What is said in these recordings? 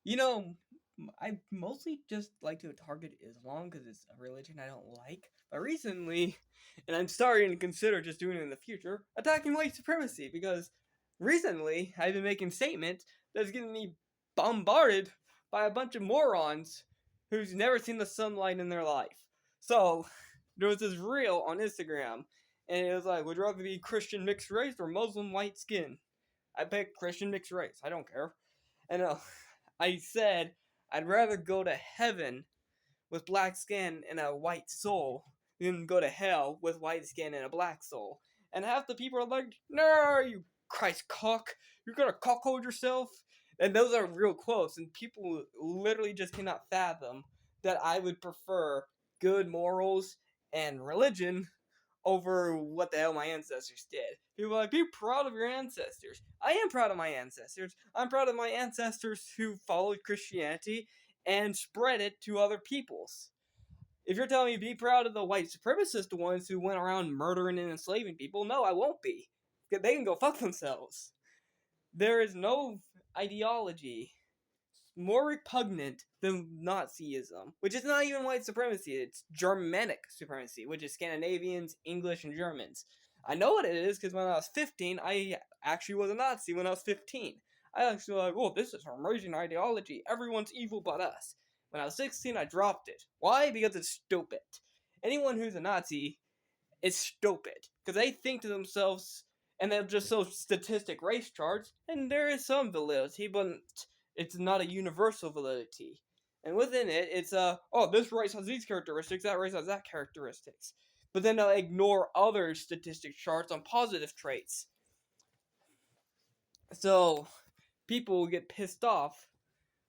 You know, I mostly just like to target Islam because it's a religion I don't like. But recently, and I'm starting to consider just doing it in the future, attacking white supremacy because recently I've been making statements that's getting me bombarded by a bunch of morons who's never seen the sunlight in their life. So, there was this reel on Instagram, and it was like, would you rather be Christian mixed race or Muslim white skin? I picked Christian mixed race. I don't care. And I said I'd rather go to heaven with black skin and a white soul than go to hell with white skin and a black soul. And half the people are like, "No, you Christ cock, you're gonna cockhold yourself." And those are real quotes, and people literally just cannot fathom that I would prefer good morals and religion over what the hell my ancestors did. People are like, be proud of your ancestors. I am proud of my ancestors. I'm proud of my ancestors who followed Christianity and spread it to other peoples. If you're telling me be proud of the white supremacist ones who went around murdering and enslaving people, no, I won't be. They can go fuck themselves. There is no ideology more repugnant than Nazism, which is not even white supremacy, it's Germanic supremacy, which is Scandinavians, English, and Germans. I know what it is because when I was 15, I actually was a Nazi when I was 15. I actually was like, oh, this is an amazing ideology. Everyone's evil but us. When I was 16, I dropped it. Why? Because it's stupid. Anyone who's a Nazi is stupid because they think to themselves, and they'll just show statistic race charts, and there is some validity, but it's not a universal validity. And within it, it's oh, this race has these characteristics, that race has that characteristics. But then they'll ignore other statistic charts on positive traits. So people get pissed off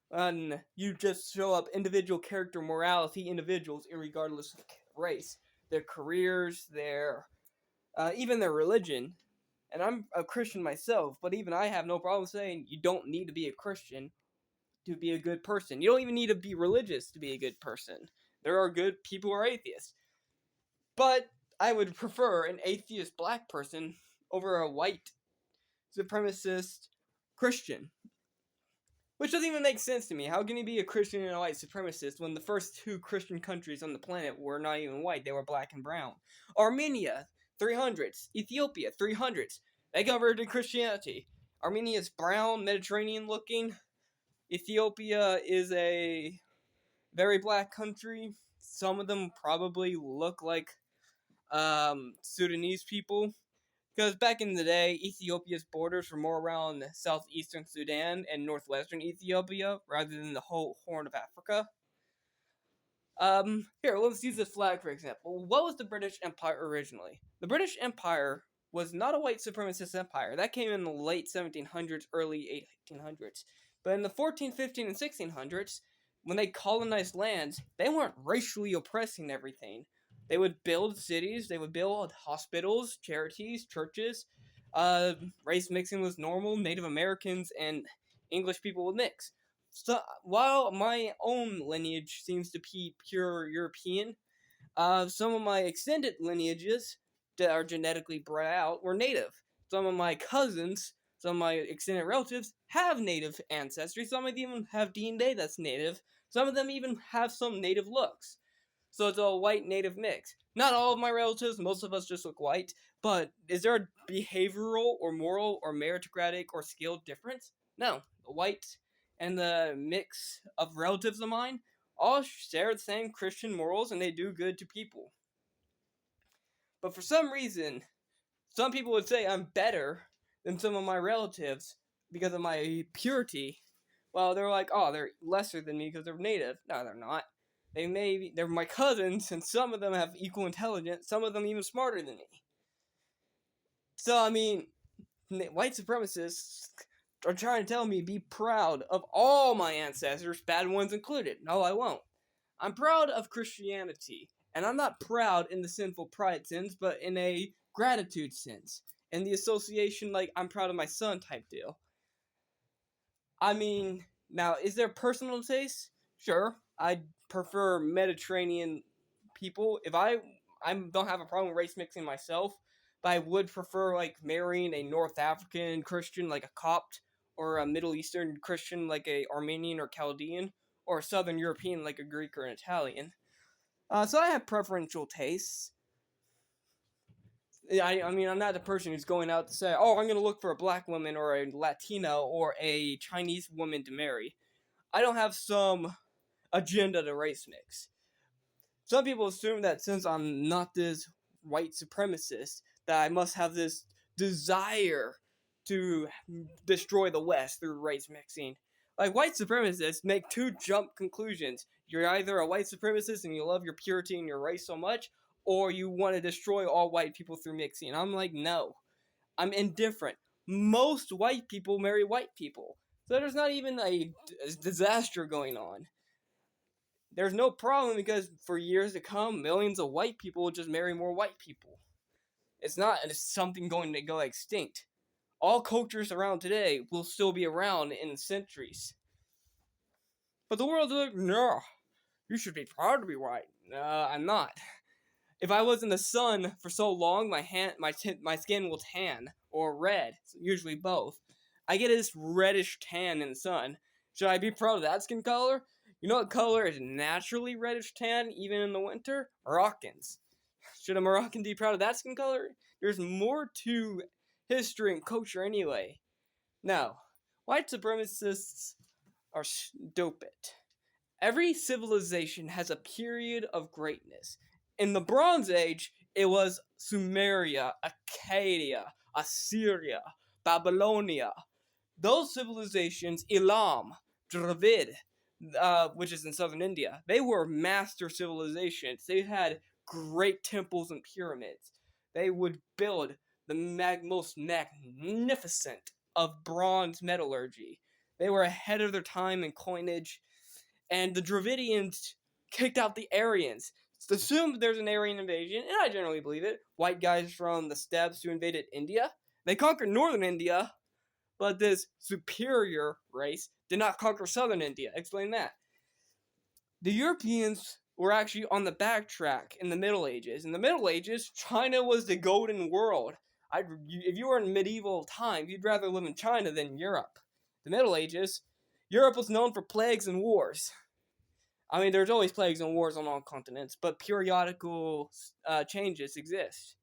when you just show up individual character morality individuals, regardless of race, their careers, their even their religion. And I'm a Christian myself, but even I have no problem saying you don't need to be a Christian to be a good person. You don't even need to be religious to be a good person. There are good people who are atheists. But I would prefer an atheist black person over a white supremacist Christian. Which doesn't even make sense to me. How can you be a Christian and a white supremacist when the first two Christian countries on the planet were not even white? They were black and brown. Armenia, 300s. Ethiopia, 300s. They converted to Christianity. Armenia is brown, Mediterranean looking. Ethiopia is a very black country. Some of them probably look like Sudanese people. Because back in the day, Ethiopia's borders were more around southeastern Sudan and northwestern Ethiopia rather than the whole Horn of Africa. Here, let's use this flag for example. What was the British Empire originally? The British Empire was not a white supremacist empire. That came in the late 1700s, early 1800s. But in the 14, 15, and 1600s, when they colonized lands, they weren't racially oppressing everything. They would build cities, they would build hospitals, charities, churches. Race mixing was normal. Native Americans and English people would mix. So while my own lineage seems to be pure European, some of my extended lineages that are genetically bred out were native. Some of my cousins, some of my extended relatives have native ancestry. Some of them even have DNA that's native. Some of them even have some native looks. So it's a white native mix. Not all of my relatives, most of us just look white, but is there a behavioral or moral or meritocratic or skill difference? No. The white and the mix of relatives of mine all share the same Christian morals and they do good to people. But for some reason, some people would say I'm better than some of my relatives because of my purity. Well, they're like, oh, they're lesser than me because they're native. No, they're not. They're my cousins, and some of them have equal intelligence, some of them even smarter than me. So, I mean, white supremacists are trying to tell me be proud of all my ancestors, bad ones included. No, I won't. I'm proud of Christianity, and I'm not proud in the sinful pride sense, but in a gratitude sense, in the association, like, I'm proud of my son type deal. I mean, now, is there personal taste? Sure, I prefer Mediterranean people. If I don't have a problem with race mixing myself, but I would prefer like marrying a North African Christian, like a Copt, or a Middle Eastern Christian like a Armenian or Chaldean, or a Southern European like a Greek or an Italian. So I have preferential tastes. I mean, I'm not the person who's going out to say, oh, I'm going to look for a black woman or a Latina or a Chinese woman to marry. I don't have some agenda to race mix. Some people assume that since I'm not this white supremacist, that I must have this desire to destroy the West through race mixing. Like, white supremacists make two jump conclusions. You're either a white supremacist and you love your purity and your race so much, or you want to destroy all white people through mixing. I'm like, no. I'm indifferent. Most white people marry white people. So there's not even a disaster going on. There's no problem because for years to come, millions of white people will just marry more white people. It's not something going to go extinct. All cultures around today will still be around in centuries. But the world's like, no, you should be proud to be white. No, I'm not. If I was in the sun for so long, my skin will tan or red, usually both. I get this reddish tan in the sun. Should I be proud of that skin color? You know what color is naturally reddish tan even in the winter? Moroccans. Should a Moroccan be proud of that skin color? There's more to history and culture anyway. Now, white supremacists are stupid. Every civilization has a period of greatness. In the Bronze Age, it was Sumeria, Acadia, Assyria, Babylonia. Those civilizations, Elam, Dravid, which is in southern India, they were master civilizations. They had great temples and pyramids. They would build the most magnificent of bronze metallurgy. They were ahead of their time in coinage, and the Dravidians kicked out the Aryans. It's assumed there's an Aryan invasion, and I generally believe it. White guys from the steppes who invaded India. They conquered northern India, but this superior race did not conquer southern India. Explain that. The Europeans were actually on the backtrack in the Middle Ages. In the Middle Ages, China was the golden world. If you were in medieval times, you'd rather live in China than Europe. The Middle Ages, Europe was known for plagues and wars. I mean, there's always plagues and wars on all continents, but periodical changes exist.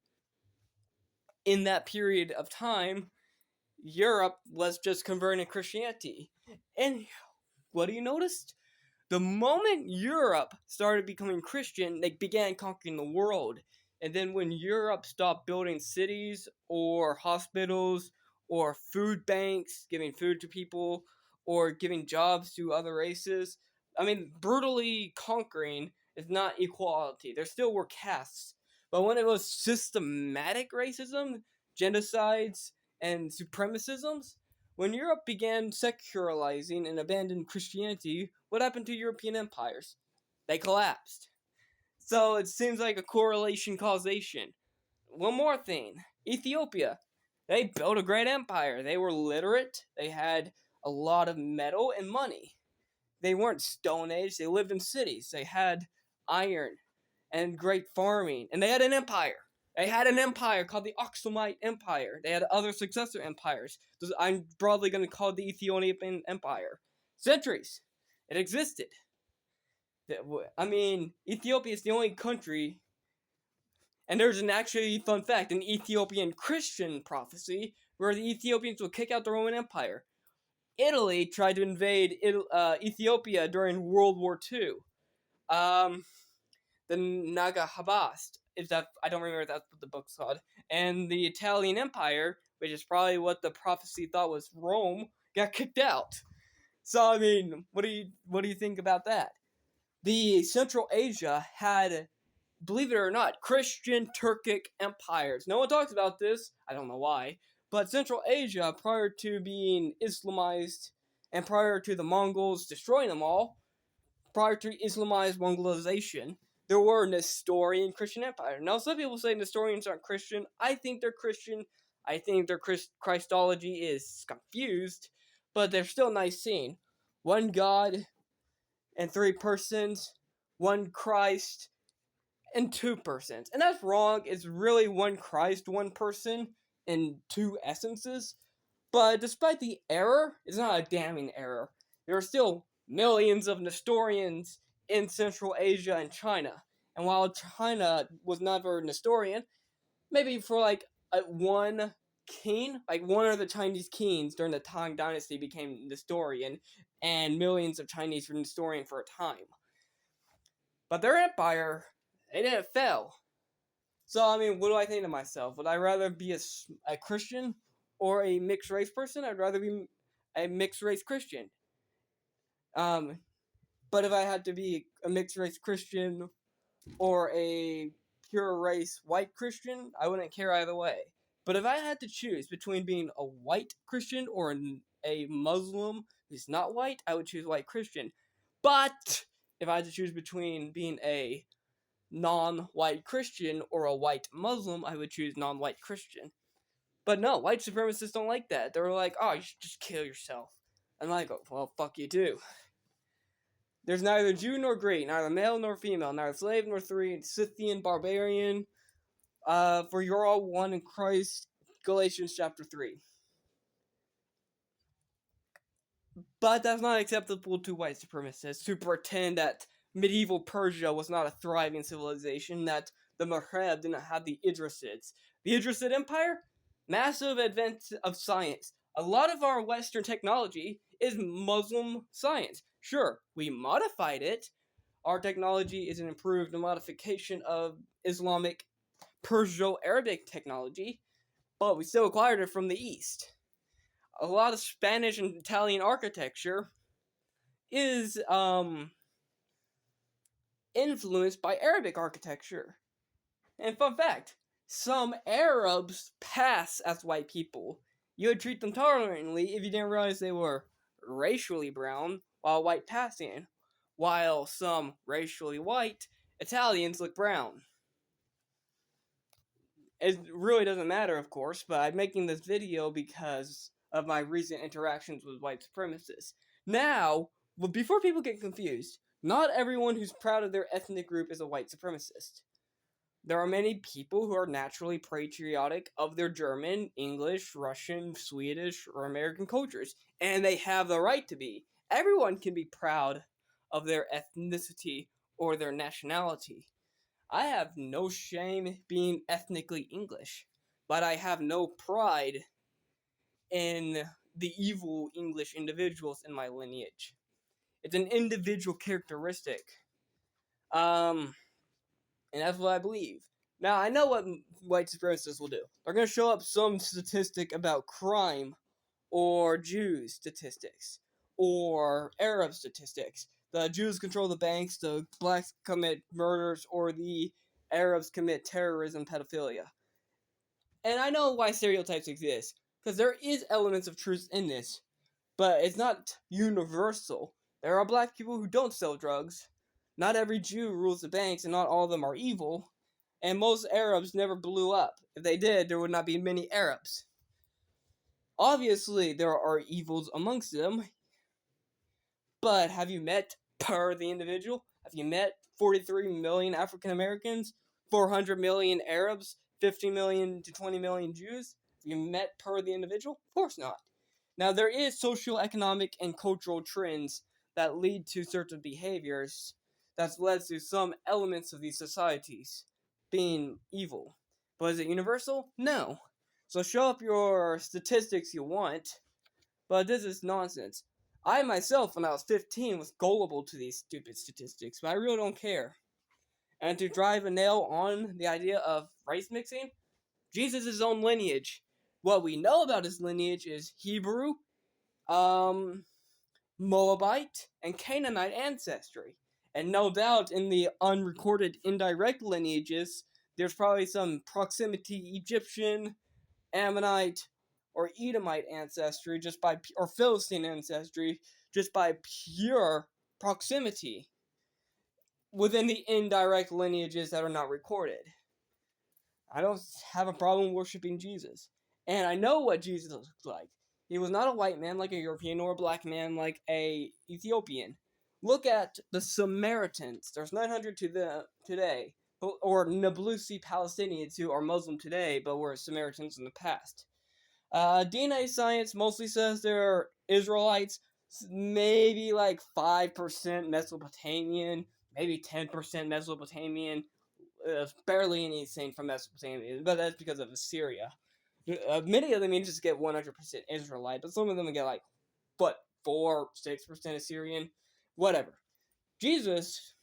In that period of time, Europe was just converting to Christianity. And what do you notice? The moment Europe started becoming Christian, they began conquering the world. And then when Europe stopped building cities or hospitals or food banks, giving food to people, or giving jobs to other races, I mean, brutally conquering is not equality. There still were castes. But when it was systematic racism, genocides, and supremacisms, when Europe began secularizing and abandoned Christianity, what happened to European empires? They collapsed. So it seems like a correlation causation. One more thing. Ethiopia. They built a great empire. They were literate. They had a lot of metal and money. They weren't Stone Age. They lived in cities. They had iron and great farming. And they had an empire. They had an empire called the Aksumite Empire. They had other successor empires. I'm broadly going to call it the Ethiopian Empire. Centuries. It existed. I mean, Ethiopia is the only country, and there's an actually fun fact, an Ethiopian Christian prophecy where the Ethiopians will kick out the Roman Empire. Italy tried to invade Ethiopia during World War II. The Nagahabast, I don't remember if that's what the book's called, and the Italian Empire, which is probably what the prophecy thought was Rome, got kicked out. So I mean, what do you think about that? The Central Asia had, believe it or not, Christian Turkic empires. No one talks about this. I don't know why. But Central Asia, prior to being Islamized, and prior to the Mongols destroying them all, prior to Islamized Mongolization, there were Nestorian Christian empire. Now, some people say Nestorians aren't Christian. I think they're Christian. I think their Christology is confused, but they're still nice seeing. One God and three persons, one Christ, and two persons. And that's wrong. It's really one Christ, one person, and two essences. But despite the error, it's not a damning error. There are still millions of Nestorians in Central Asia and China. And while China was never a Nestorian, maybe for like one king, like one of the Chinese kings during the Tang Dynasty became Nestorian, and millions of Chinese were Nestorian for a time. But their empire, they didn't fail. So, I mean, what do I think to myself? Would I rather be a Christian or a mixed race person? I'd rather be a mixed race Christian. But if I had to be a mixed race Christian or a pure race white Christian, I wouldn't care either way. But if I had to choose between being a white Christian or a Muslim who's not white, I would choose white Christian. But if I had to choose between being a non-white Christian or a white Muslim, I would choose non-white Christian. But no, white supremacists don't like that. They're like, oh, you should just kill yourself. And I go, well, fuck you too. There's neither Jew nor Greek, neither male nor female, neither slave nor free, Scythian, barbarian, for you're all one in Christ, Galatians chapter 3. But that's not acceptable to white supremacists who pretend that medieval Persia was not a thriving civilization, that the Maghreb didn't have the Idrisids. The Idrisid Empire? Massive advance of science. A lot of our Western technology is Muslim science. Sure, we modified it. Our technology is an improved modification of Islamic Perso-Arabic technology, but we still acquired it from the East. A lot of Spanish and Italian architecture is influenced by Arabic architecture. And fun fact, some Arabs pass as white people. You would treat them tolerantly if you didn't realize they were racially brown while white passing, while some racially white Italians look brown. It really doesn't matter, of course, but I'm making this video because of my recent interactions with white supremacists. Now, before people get confused, not everyone who's proud of their ethnic group is a white supremacist. There are many people who are naturally patriotic of their German, English, Russian, Swedish, or American cultures, and they have the right to be. Everyone can be proud of their ethnicity or their nationality. I have no shame being ethnically English, but I have no pride in the evil English individuals in my lineage. It's an individual characteristic. And that's what I believe. Now, I know what white supremacists will do. They're going to show up some statistic about crime, or Jews statistics, or Arab statistics. The Jews control the banks, the blacks commit murders, or the Arabs commit terrorism, pedophilia. And I know why stereotypes exist, because there is elements of truth in this, but it's not universal. There are black people who don't sell drugs. Not every Jew rules the banks, and not all of them are evil. And most Arabs never blew up. If they did, there would not be many Arabs. Obviously, there are evils amongst them. But have you met per the individual? Have you met 43 million African Americans, 400 million Arabs, 50 million to 20 million Jews? Have you met per the individual? Of course not. Now, there is social, economic, and cultural trends that lead to certain behaviors that's led to some elements of these societies being evil. But is it universal? No. So show up your statistics you want, but this is nonsense. I myself, when I was 15, was gullible to these stupid statistics, but I really don't care. And to drive a nail on the idea of race mixing, Jesus' his own lineage. What we know about his lineage is Hebrew, Moabite, and Canaanite ancestry. And no doubt in the unrecorded indirect lineages, there's probably some proximity Egyptian, Ammonite, or Edomite ancestry or Philistine ancestry just by pure proximity within the indirect lineages that are not recorded. I don't have a problem worshiping Jesus. And I know what Jesus looked like. He was not a white man like a European or a black man like a Ethiopian. Look at the Samaritans. There's 900 today, or Nablusi Palestinians who are Muslim today but were Samaritans in the past. DNA science mostly says they're Israelites, maybe like 5% Mesopotamian, maybe 10% Mesopotamian, barely anything from Mesopotamia, but that's because of Assyria. Many of them you just get 100% Israelite, but some of them get like, what, 4-6% Assyrian, whatever. Jesus,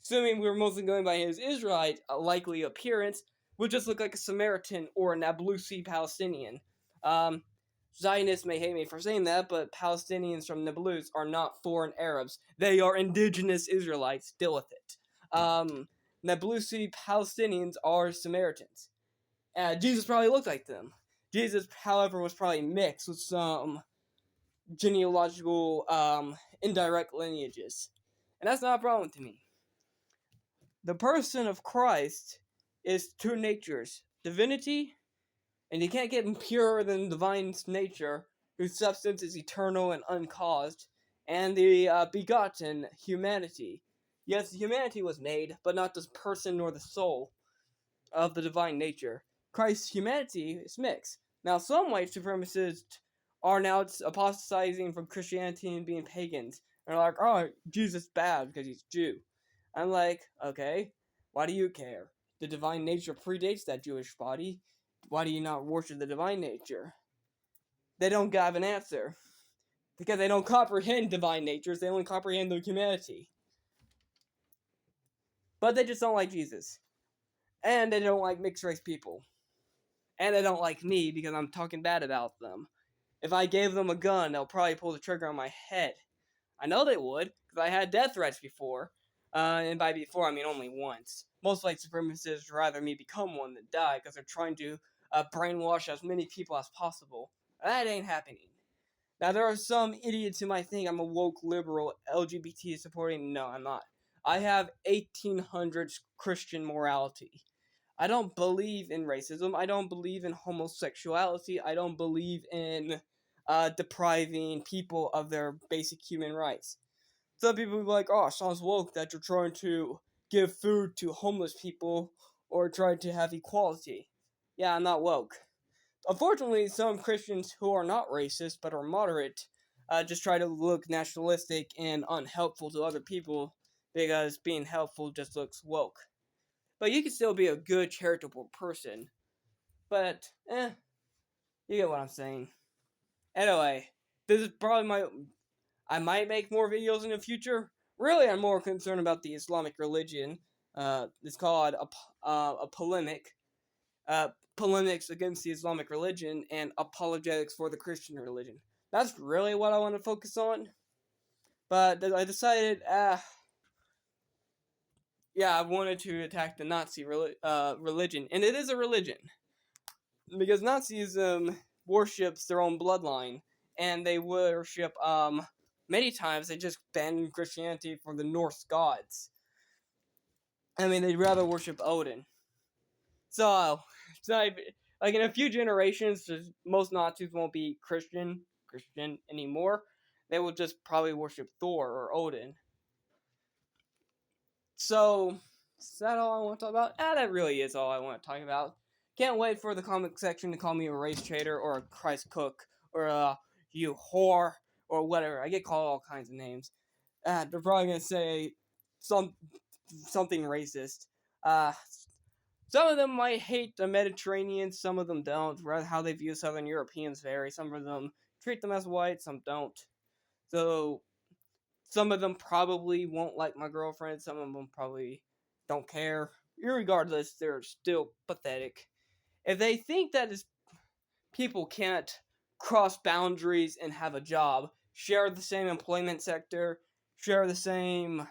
assuming we were mostly going by his Israelite likely appearance, would just look like a Samaritan or a Nablusi Palestinian. Um, Zionists may hate me for saying that, but Palestinians from Nablus are not foreign Arabs. They are indigenous Israelites. Deal with it. Nablusi Palestinians are Samaritans. Jesus probably looked like them. Jesus, however, was probably mixed with some genealogical indirect lineages. And that's not a problem to me. The person of Christ is two natures, divinity, and you can't get purer than divine nature, whose substance is eternal and uncaused, and the begotten humanity. Yes, humanity was made, but not the person nor the soul of the divine nature. Christ's humanity is mixed. Now, some white supremacists are now apostatizing from Christianity and being pagans. And they're like, oh, Jesus bad because he's Jew. I'm like, okay, why do you care? The divine nature predates that Jewish body. Why do you not worship the divine nature? They don't have an answer. Because they don't comprehend divine natures, they only comprehend the humanity. But they just don't like Jesus. And they don't like mixed race people. And they don't like me because I'm talking bad about them. If I gave them a gun, they'll probably pull the trigger on my head. I know they would, because I had death threats before. And by before, I mean only once. Most white supremacists would rather me become one than die, because they're trying to brainwash as many people as possible. That ain't happening. Now, there are some idiots who might think I'm a woke liberal, LGBT supporting. No, I'm not. I have 1800s Christian morality. I don't believe in racism. I don't believe in homosexuality. I don't believe in depriving people of their basic human rights. Some people will be like, oh, sounds woke that you're trying to give food to homeless people or try to have equality. Yeah, I'm not woke. Unfortunately, some Christians who are not racist but are moderate just try to look nationalistic and unhelpful to other people because being helpful just looks woke. But you can still be a good, charitable person. But, you get what I'm saying. Anyway, this is probably I might make more videos in the future. Really, I'm more concerned about the Islamic religion. It's called a polemic. Polemics against the Islamic religion and apologetics for the Christian religion. That's really what I want to focus on. But I decided, yeah, I wanted to attack the Nazi religion. And it is a religion. Because Nazism worships their own bloodline. And they worship, many times they just ban Christianity for the Norse gods. I mean, they'd rather worship Odin. So, like in a few generations, most Nazis won't be Christian anymore. They will just probably worship Thor or Odin. So, is that all I want to talk about? That really is all I want to talk about. Can't wait for the comment section to call me a race traitor or a Christ cook or a you whore or whatever. I get called all kinds of names. They're probably gonna say something racist. Some of them might hate the Mediterranean, some of them don't. How they view Southern Europeans vary. Some of them treat them as white, some don't. So, some of them probably won't like my girlfriend, some of them probably don't care. Irregardless, they're still pathetic. If they think that people can't cross boundaries and have a job, share the same employment sector, share the same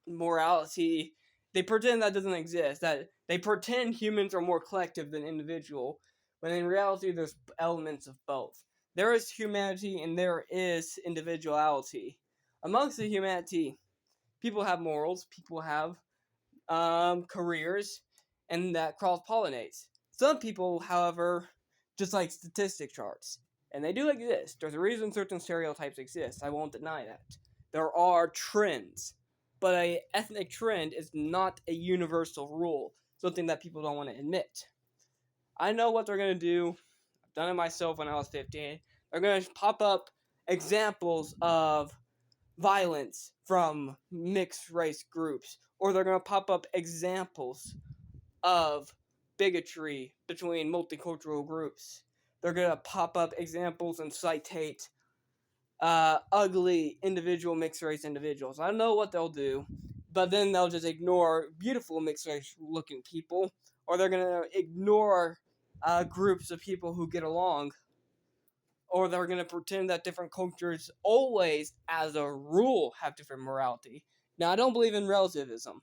morality, they pretend that doesn't exist. That they pretend humans are more collective than individual, when in reality there's elements of both. There is humanity and there is individuality. Amongst the humanity, people have morals, people have careers, and that cross-pollinates. Some people, however, just like statistic charts. And they do exist. There's a reason certain stereotypes exist. I won't deny that. There are trends. But an ethnic trend is not a universal rule. Something that people don't want to admit. I know what they're going to do. done it myself when I was 15. They're going to pop up examples of violence from mixed race groups, or they're going to pop up examples of bigotry between multicultural groups. They're going to pop up examples and citate ugly individual mixed race individuals. I don't know what they'll do, but then they'll just ignore beautiful mixed race looking people, or they're going to ignore groups of people who get along, or they're going to pretend that different cultures always, as a rule, have different morality. Now, I don't believe in relativism.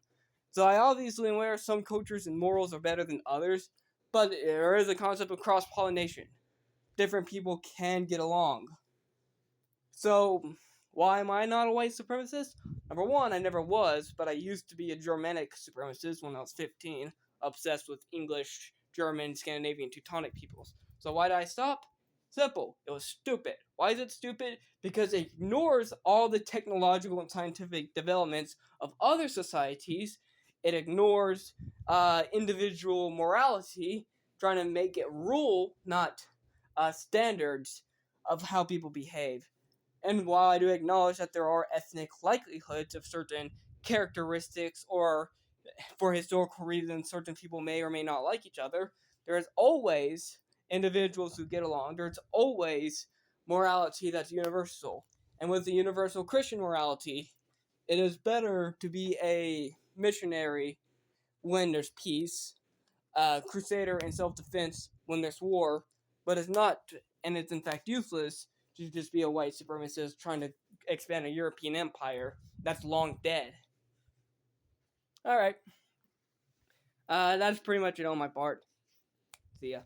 So I obviously aware some cultures and morals are better than others, but there is a concept of cross-pollination. Different people can get along. So, why am I not a white supremacist? Number one, I never was, but I used to be a Germanic supremacist when I was 15, obsessed with English, German, Scandinavian, Teutonic peoples. So why did I stop? Simple. It was stupid. Why is it stupid? Because it ignores all the technological and scientific developments of other societies. It ignores individual morality, trying to make it rule, not standards of how people behave. And while I do acknowledge that there are ethnic likelihoods of certain characteristics, or for historical reasons certain people may or may not like each other, there is always individuals who get along. There's always morality that's universal. And with the universal Christian morality, it is better to be a missionary when there's peace, crusader in self-defense when there's war, but it's not, and it's in fact useless to just be a white supremacist trying to expand a European empire that's long dead. Alright. That's pretty much it on my part. See ya.